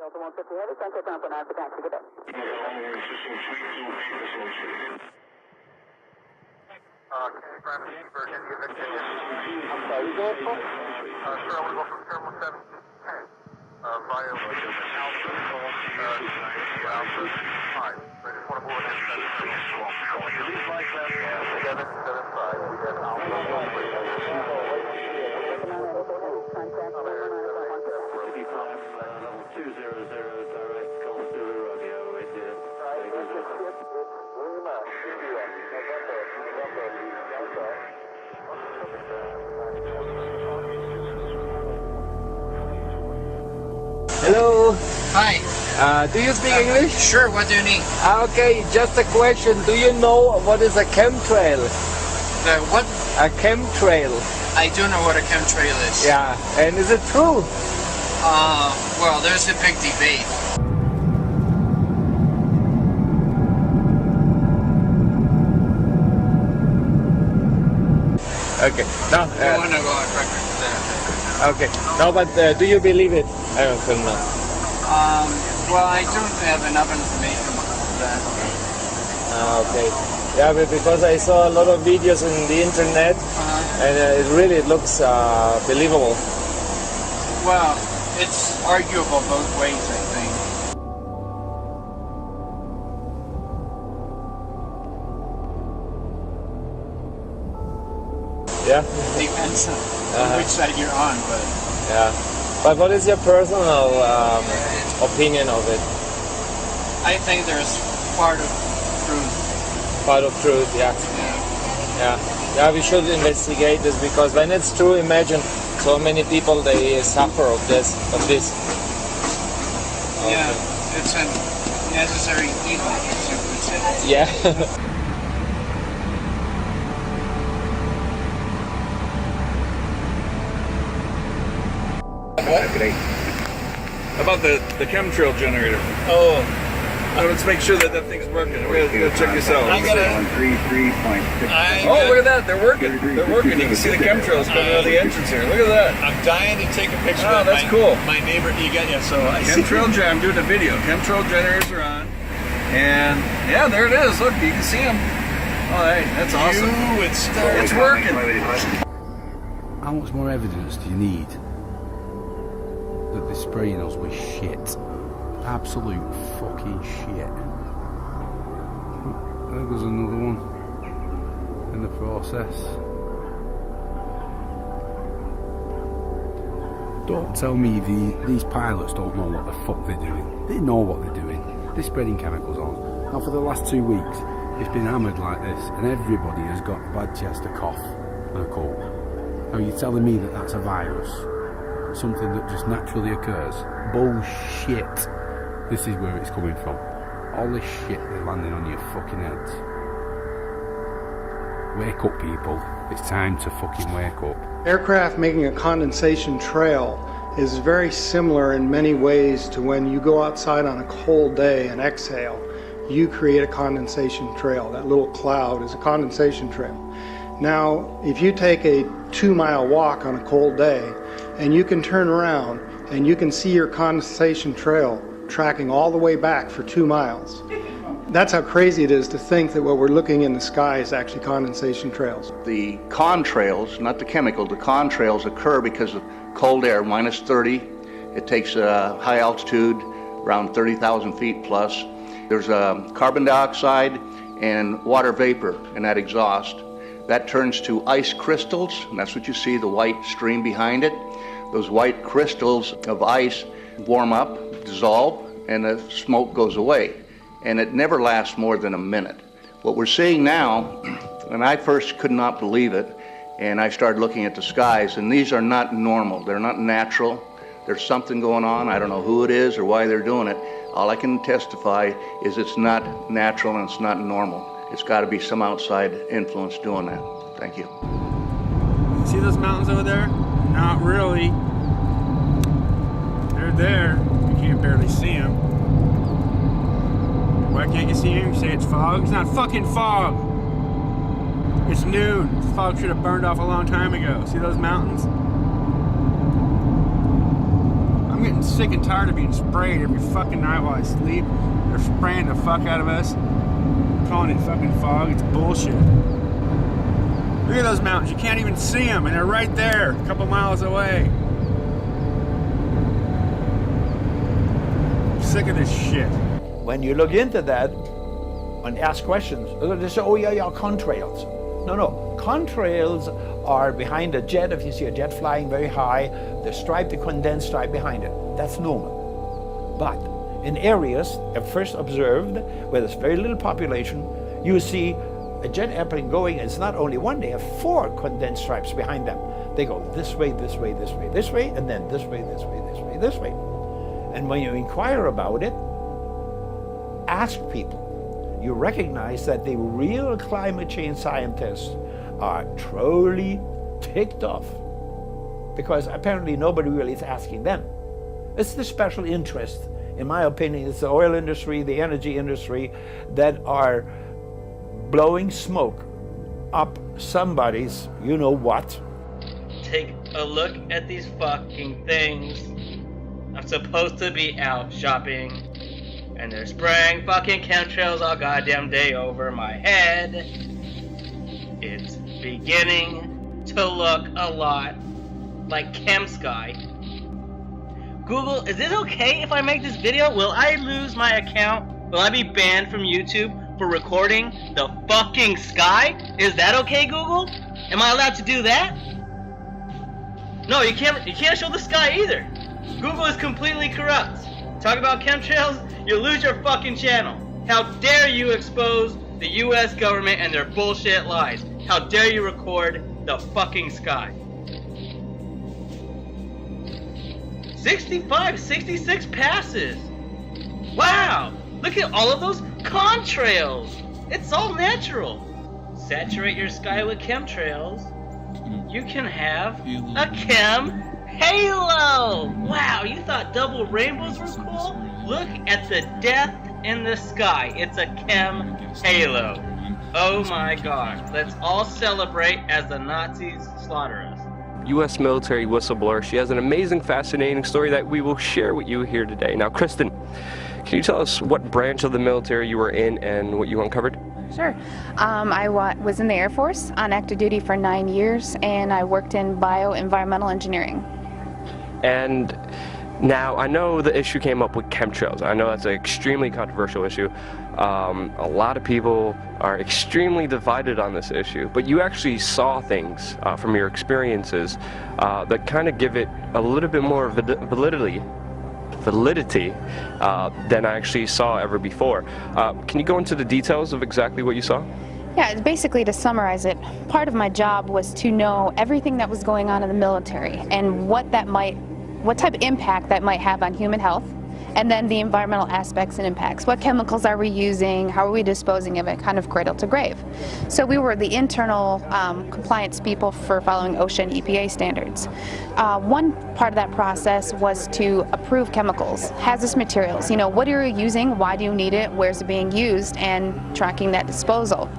Delta 150 heavy, sunset down for 9 for taxi. Good day. I'm sorry, you good, folks? Sir, I want to go from Terminal 7 via Alpha 5. I just want to board in 775. We have Level 200, direct Golf Zulu Romeo, India. Hello. Hi. Do you speak English? Sure, what do you need? Okay, just a question. Do you know what is a chemtrail? The what? A chemtrail. I do know what a chemtrail is. Yeah, and is it true? Well, there's a big debate. Okay. No. I don't want to go on record for that. Okay. No, but do you believe it? I don't know. Well, I don't have enough information for that. Okay. Yeah, but because I saw a lot of videos on the internet, and it looks believable. Well, it's arguable both ways, I think. Yeah. Depends on which side you're on, but yeah. But what is your personal opinion of it? I think there's part of truth. Part of truth, yeah. Yeah, we should investigate this, because when it's true, imagine so many people they suffer of this. Yeah, it's a necessary evil, as you would say. Yeah. About the chemtrail generator. Oh. Now let's make sure that thing's working. We're gonna go check this out. I gotta. Oh, look at that! They're working. They're working. You can see the chemtrails coming out of the entrance here. Look at that. I'm dying to take a picture. Oh, of that's cool. My neighbor, you got so I see. Chemtrail I'm doing a video. Chemtrail generators are on, and yeah, there it is. Look, you can see them. Oh, hey, that's awesome. It's working. How much more evidence do you need that they're spraying us with shit? Absolute fucking shit. There goes another one in the process. Don't tell me these pilots don't know what the fuck they're doing. They know what they're doing. They're spreading chemicals on. Now for the last 2 weeks, it's been hammered like this, and everybody has got a bad chest, a cough, and a cold. Now you're telling me that that's a virus? Something that just naturally occurs? Bullshit. This is where it's coming from. All this shit is landing on your fucking heads. Wake up, people. It's time to fucking wake up. Aircraft making a condensation trail is very similar in many ways to when you go outside on a cold day and exhale. You create a condensation trail. That little cloud is a condensation trail. Now, if you take a 2-mile walk on a cold day and you can turn around and you can see your condensation trail tracking all the way back for 2 miles. That's how crazy it is to think that what we're looking in the sky is actually condensation trails. The contrails, not the chemical, the contrails occur because of cold air, minus 30. It takes high altitude, around 30,000 feet plus. There's carbon dioxide and water vapor in that exhaust. That turns to ice crystals, and that's what you see, the white stream behind it. Those white crystals of ice warm up, dissolve, and the smoke goes away. And it never lasts more than a minute. What we're seeing now, and I first could not believe it, and I started looking at the skies, and these are not normal, they're not natural. There's something going on, I don't know who it is or why they're doing it. All I can testify is it's not natural and it's not normal. It's got to be some outside influence doing that. Thank you. See those mountains over there? Not really. They're there. You can't barely see them. Why can't you see them? You say it's fog? It's not fucking fog. It's noon. The fog should have burned off a long time ago. See those mountains? I'm getting I'm sick and tired of being sprayed every fucking night while I sleep. They're spraying the fuck out of us, calling it fucking fog. It's bullshit. Look at those mountains. You can't even see them, and they're right there, a couple miles away. I'm sick of this shit. When you look into that and ask questions, they say, oh yeah, contrails. No, contrails are behind a jet. If you see a jet flying very high, the stripe, the condensed stripe behind it, that's normal. But in areas at first observed where there's very little population, you see a jet airplane going, it's not only one, they have 4 condensed stripes behind them. They go this way, this way, this way, this way, and then this way, this way, this way, this way. And when you inquire about it, ask people, you recognize that the real climate change scientists are truly ticked off because apparently nobody really is asking them. It's the special interest, in my opinion, it's the oil industry, the energy industry that are blowing smoke up somebody's you know what. Take a look at these fucking things. I'm supposed to be out shopping and they're spraying fucking chemtrails all goddamn day over my head. It's beginning to look a lot like Chem Sky. Google, is it okay if I make this video? Will I lose my account? Will I be banned from YouTube for recording the fucking sky? Is that okay, Google? Am I allowed to do that? No, you can't show the sky either. Google is completely corrupt. Talk about chemtrails, you lose your fucking channel. How dare you expose the US government and their bullshit lies? How dare you record the fucking sky? 65, 66 passes. Wow, look at all of those contrails. It's all natural. Saturate your sky with chemtrails. You can have a chem halo. Wow, you thought double rainbows were cool? Look at the death in the sky. It's a chem halo. Oh my gosh. Let's all celebrate as the Nazis slaughter us. U.S. military whistleblower. She has an amazing, fascinating story that we will share with you here today. Now, Kristen, can you tell us what branch of the military you were in and what you uncovered? Sure. I was in the Air Force on active duty for 9 years, and I worked in bioenvironmental engineering. And now, I know the issue came up with chemtrails. I know that's an extremely controversial issue. A lot of people are extremely divided on this issue, but you actually saw things from your experiences that kind of give it a little bit more validity than I actually saw ever before. Can you go into the details of exactly what you saw? Yeah, basically to summarize it, part of my job was to know everything that was going on in the military and what type of impact that might have on human health, and then the environmental aspects and impacts. What chemicals are we using? How are we disposing of it? Kind of cradle to grave. So we were the internal compliance people for following OSHA and EPA standards. One part of that process was to approve chemicals, hazardous materials. You know, what are you using? Why do you need it? Where's it being used? And tracking that disposal.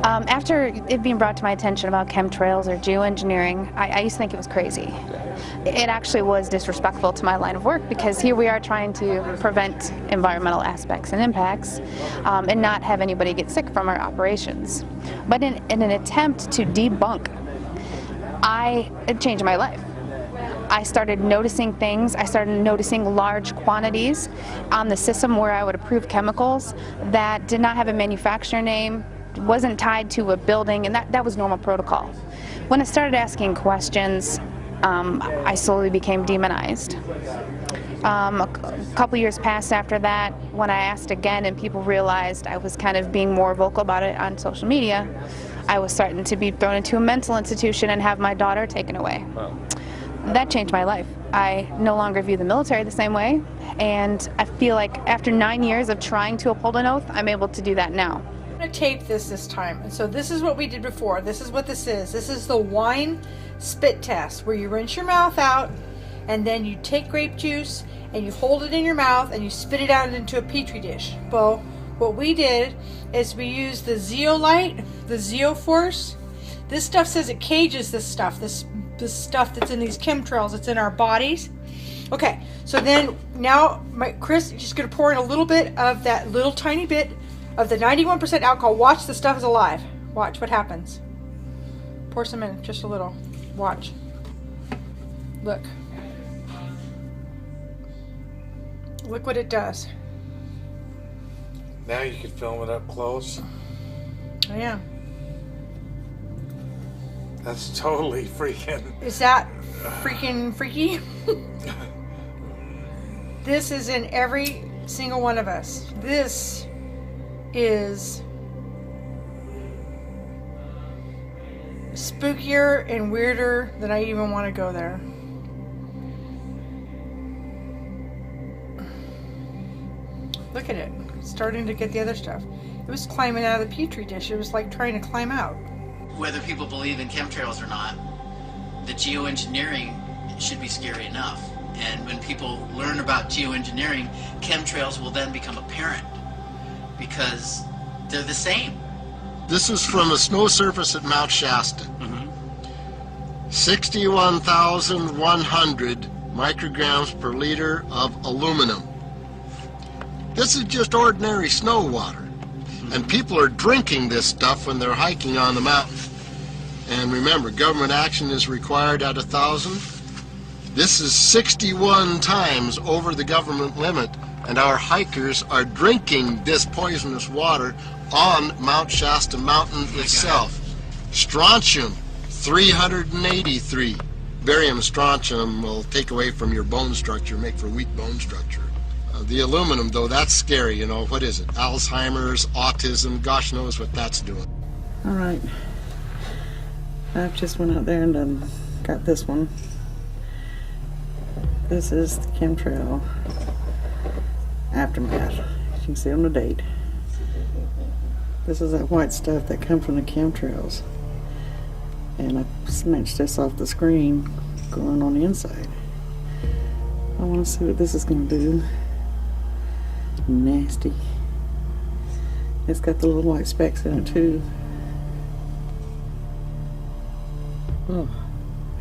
After it being brought to my attention about chemtrails or geoengineering, I used to think it was crazy. It actually was disrespectful to my line of work because here we are trying to prevent environmental aspects and impacts and not have anybody get sick from our operations. But in an attempt to debunk, it changed my life. I started noticing things. I started noticing large quantities on the system where I would approve chemicals that did not have a manufacturer name, wasn't tied to a building, and that was normal protocol. When I started asking questions, I slowly became demonized. A couple years passed after that when I asked again and people realized I was kind of being more vocal about it on social media. I was starting to be thrown into a mental institution and have my daughter taken away. Wow. That changed my life. I no longer view the military the same way, and I feel like after 9 years of trying to uphold an oath, I'm able to do that now. I'm going to tape this time. And so this is what we did before. This is what this is. This is the wine spit test where you rinse your mouth out and then you take grape juice and you hold it in your mouth and you spit it out into a petri dish. Well, what we did is we used the zeolite, the zeoforce. This stuff says it cages this stuff, this stuff that's in these chemtrails, it's in our bodies. Okay, so then now, Chris, just going to pour in a little bit of that little tiny bit of the 91% alcohol. Watch, the stuff is alive. Watch what happens. Pour some in, just a little. Watch. Look. Look what it does. Now you can film it up close. I am. That's totally freaking... Is that freaking freaky? This is in every single one of us. This is spookier and weirder than I even want to go there. Look at it. It's starting to get the other stuff. It was climbing out of the petri dish. It was like trying to climb out. Whether people believe in chemtrails or not, the geoengineering should be scary enough. And when people learn about geoengineering, chemtrails will then become apparent because they're the same. This is from a snow surface at Mount Shasta. 61,100 micrograms per liter of aluminum. This is just ordinary snow water. And people are drinking this stuff when they're hiking on the mountain. And remember, government action is required at 1,000. This is 61 times over the government limit, and our hikers are drinking this poisonous water on Mount Shasta Mountain itself. Strontium, 383. Barium and strontium will take away from your bone structure, make for weak bone structure. The aluminum, though, that's scary, you know. What is it? Alzheimer's, autism, gosh knows what that's doing. All right. I've just went out there and got this one. This is the chemtrail aftermath. You can see on the date. This is that white stuff that comes from the chemtrails. And I snatched this off the screen going on the inside. I want to see what this is going to do. Nasty. It's got the little white specks in it too. Oh,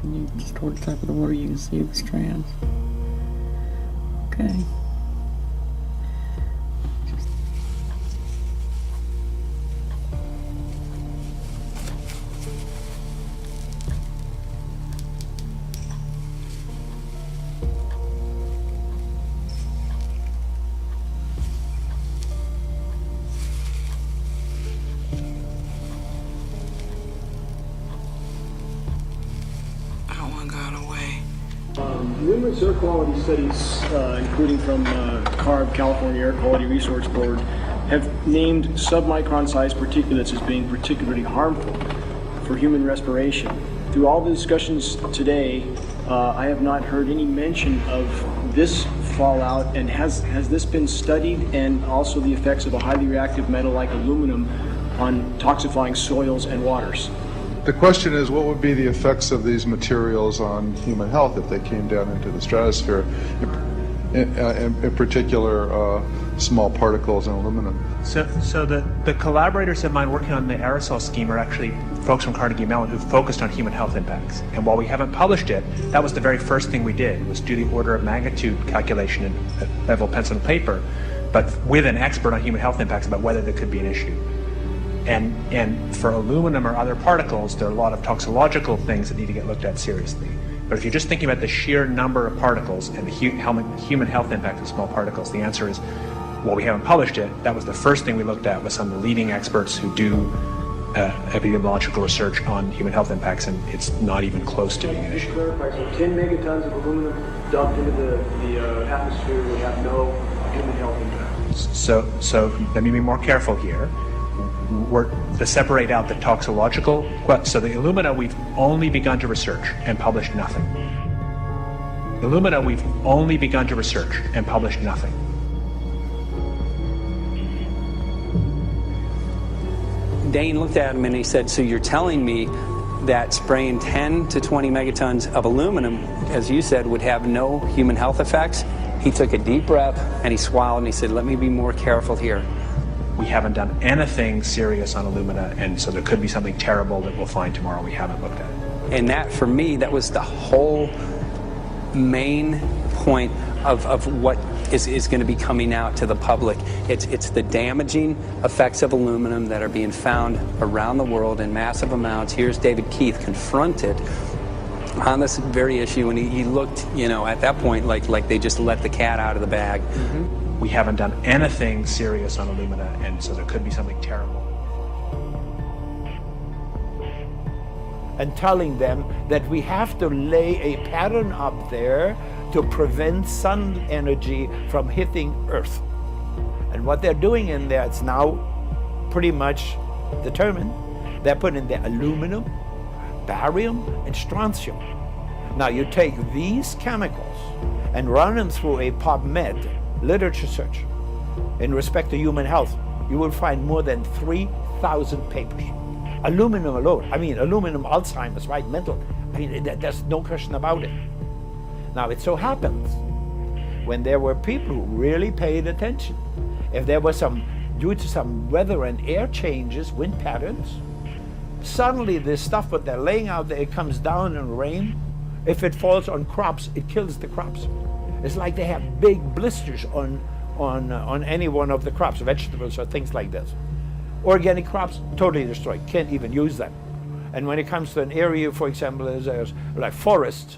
and you just toward the top of the water you can see the strands. Okay. Numerous air quality studies, including from CARB, California Air Quality Resource Board, have named submicron-sized particulates as being particularly harmful for human respiration. Through all the discussions today, I have not heard any mention of this fallout, and has this been studied, and also the effects of a highly reactive metal like aluminum on toxifying soils and waters? The question is, what would be the effects of these materials on human health if they came down into the stratosphere, in particular small particles and aluminum? So the collaborators of mine working on the aerosol scheme are actually folks from Carnegie Mellon who focused on human health impacts. And while we haven't published it, that was the very first thing we did, was do the order of magnitude calculation in level pencil and paper, but with an expert on human health impacts about whether there could be an issue. And for aluminum or other particles, there are a lot of toxicological things that need to get looked at seriously. But if you're just thinking about the sheer number of particles and the human health impact of small particles, the answer is, well, we haven't published it. That was the first thing we looked at with some of the leading experts who do epidemiological research on human health impacts, and it's not even close to being an issue. To clarify, so 10 megatons of aluminum dumped into the atmosphere would have no human health impact. So let me be more careful here. We're to separate out the toxicological. So the alumina, we've only begun to research and published nothing. Alumina, we've only begun to research and published nothing. Dane looked at him and he said, so you're telling me that spraying 10 to 20 megatons of aluminum, as you said, would have no human health effects? He took a deep breath and he swallowed and he said, let me be more careful here. We haven't done anything serious on alumina, and so there could be something terrible that we'll find tomorrow we haven't looked at. And that, for me, that was the whole main point of what is going to be coming out to the public. It's the damaging effects of aluminum that are being found around the world in massive amounts. Here's David Keith confronted on this very issue, and he looked, you know, at that point like they just let the cat out of the bag. Mm-hmm. We haven't done anything serious on alumina, and so there could be something terrible. And telling them that we have to lay a pattern up there to prevent sun energy from hitting Earth. And what they're doing in there, it's now pretty much determined. They're putting the aluminum, barium, and strontium. Now you take these chemicals and run them through a PubMed literature search in respect to human health. You will find more than 3,000 papers. Aluminum alone, I mean aluminum, Alzheimer's, right, mental, I mean there's no question about it. Now it so happens, when there were people who really paid attention, if there was due to some weather and air changes, wind patterns, suddenly this stuff what they're laying out there, it comes down in rain. If it falls on crops, it kills the crops. It's like they have big blisters on any one of the crops, vegetables or things like this. Organic crops, totally destroyed, can't even use them. And when it comes to an area, for example, as like forests,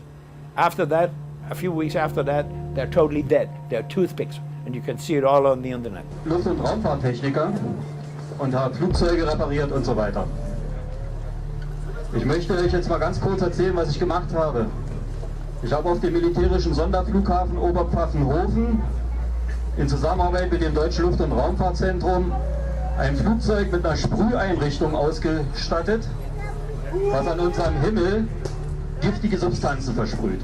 after that, a few weeks after that, they're totally dead. They're toothpicks, and you can see it all on the internet. Luft- und Raumfahrttechniker und habe Flugzeuge repariert und so weiter. Ich möchte euch jetzt mal ganz kurz erzählen, was ich gemacht habe. Ich habe auf dem militärischen Sonderflughafen Oberpfaffenhofen in Zusammenarbeit mit dem Deutschen Luft- und Raumfahrtzentrum ein Flugzeug mit einer Sprüheinrichtung ausgestattet, was an unserem Himmel giftige Substanzen versprüht.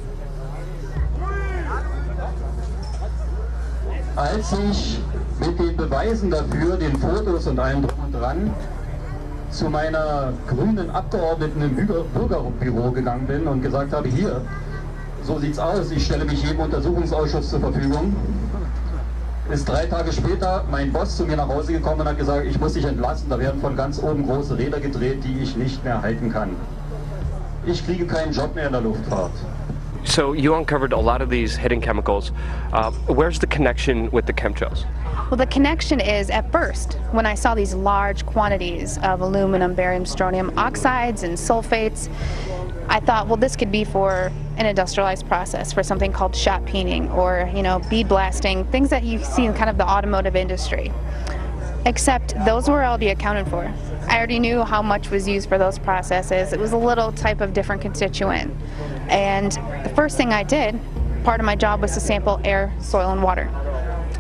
Als ich mit den Beweisen dafür, den Fotos und allem drum und dran, zu meiner grünen Abgeordneten im Bürgerbüro gegangen bin und gesagt habe, hier, so sieht's aus, ich stelle mich jedem Untersuchungsausschuss zur Verfügung, ist 3 Tage später mein Boss zu mir nach Hause gekommen und hat gesagt, ich muss dich entlassen, da werden von ganz oben große Räder gedreht, die ich nicht mehr halten kann. Ich kriege keinen Job mehr in der Luftfahrt. So you uncovered a lot of these hidden chemicals. Where's the connection with the chemtrails? Well, the connection is, at first, when I saw these large quantities of aluminum, barium, strontium oxides and sulfates, I thought, well, this could be for an industrialized process, for something called shot peening or, you know, bead blasting, things that you see in kind of the automotive industry. Except those were already accounted for. I already knew how much was used for those processes. It was a little type of different constituent. And the first thing I did, part of my job was to sample air, soil, and water.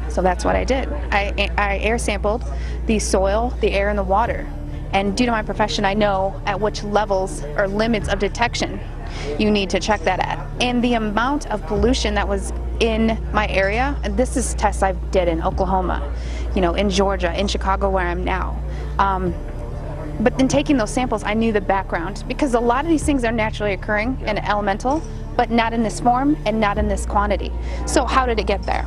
So that's what I did. I air sampled the soil, the air, and the water. And due to my profession, I know at which levels or limits of detection you need to check that at. And the amount of pollution that was in my area, and this is tests I did in Oklahoma, you know, in Georgia, in Chicago where I'm now. But in taking those samples, I knew the background, because a lot of these things are naturally occurring and elemental, but not in this form and not in this quantity. So how did it get there?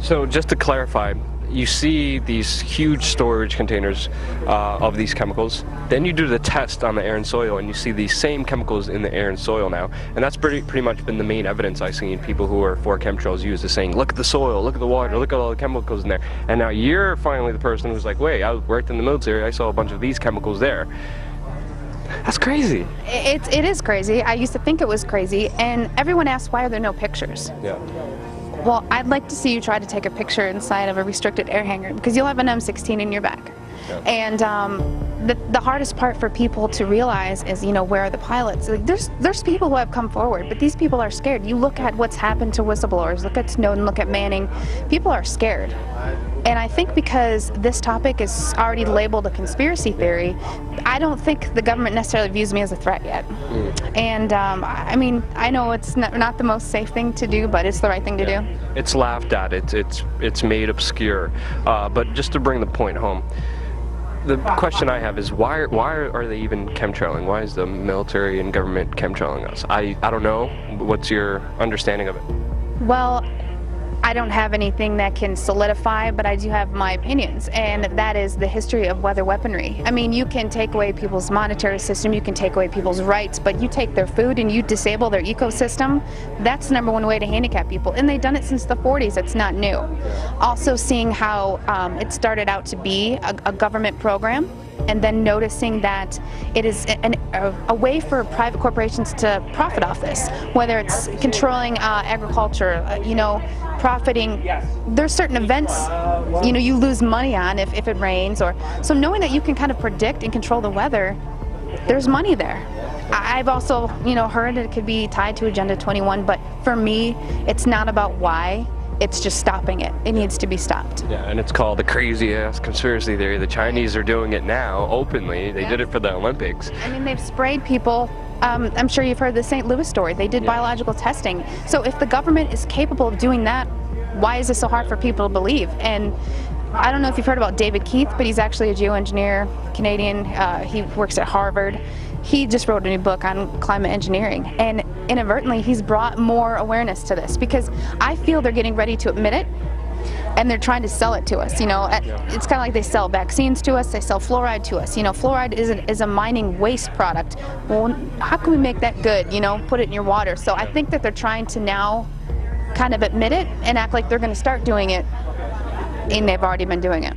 So just to clarify, you see these huge storage containers of these chemicals. Then you do the test on the air and soil, and you see these same chemicals in the air and soil now. And that's pretty much been the main evidence I've seen people who are for chemtrails use, is saying, look at the soil, look at the water, look at all the chemicals in there. And now you're finally the person who's like, wait, I worked in the military, I saw a bunch of these chemicals there. That's crazy. It is crazy. I used to think it was crazy, and everyone asks, why are there no pictures? Yeah. Well, I'd like to see you try to take a picture inside of a restricted air hangar, because you'll have an M16 in your back. Yeah. And the hardest part for people to realize is, you know, where are the pilots? Like, there's people who have come forward, but these people are scared. You look at what's happened to whistleblowers, look at Snowden, look at Manning. People are scared. And I think because this topic is already labeled a conspiracy theory, I don't think the government necessarily views me as a threat yet. And I mean, I know it's not the most safe thing to do, but it's the right thing to do. It's laughed at, it's made obscure. But just to bring the point home, the question I have is, why are they even chemtrailing? Why is the military and government chemtrailing us? I don't know. What's your understanding of it? Well, I don't have anything that can solidify, but I do have my opinions, and that is the history of weather weaponry. I mean, you can take away people's monetary system, you can take away people's rights, but you take their food and you disable their ecosystem, that's the #1 way to handicap people. And they've done it since the 40s, it's not new. Also seeing how it started out to be a government program, and then noticing that it is a way for private corporations to profit off this, whether it's controlling agriculture, you know, profiting. There's certain events, you know, you lose money on if it rains, or so knowing that you can kind of predict and control the weather, there's money there. I've also, you know, heard it could be tied to Agenda 21, but for me, it's not about why. It's just stopping it. It needs to be stopped. Yeah, and it's called the crazy-ass conspiracy theory. The Chinese are doing it now, openly. They did it for the Olympics. I mean, they've sprayed people. I'm sure you've heard the St. Louis story. They did biological testing. So if the government is capable of doing that, why is it so hard for people to believe? And I don't know if you've heard about David Keith, but he's actually a geoengineer, Canadian. He works at Harvard. He just wrote a new book on climate engineering, and inadvertently he's brought more awareness to this, because I feel they're getting ready to admit it, and they're trying to sell it to us. You know, it's kind of like they sell vaccines to us, they sell fluoride to us. You know, fluoride is a mining waste product. Well, how can we make that good? You know, put it in your water. So I think that they're trying to now kind of admit it and act like they're going to start doing it, and they've already been doing it.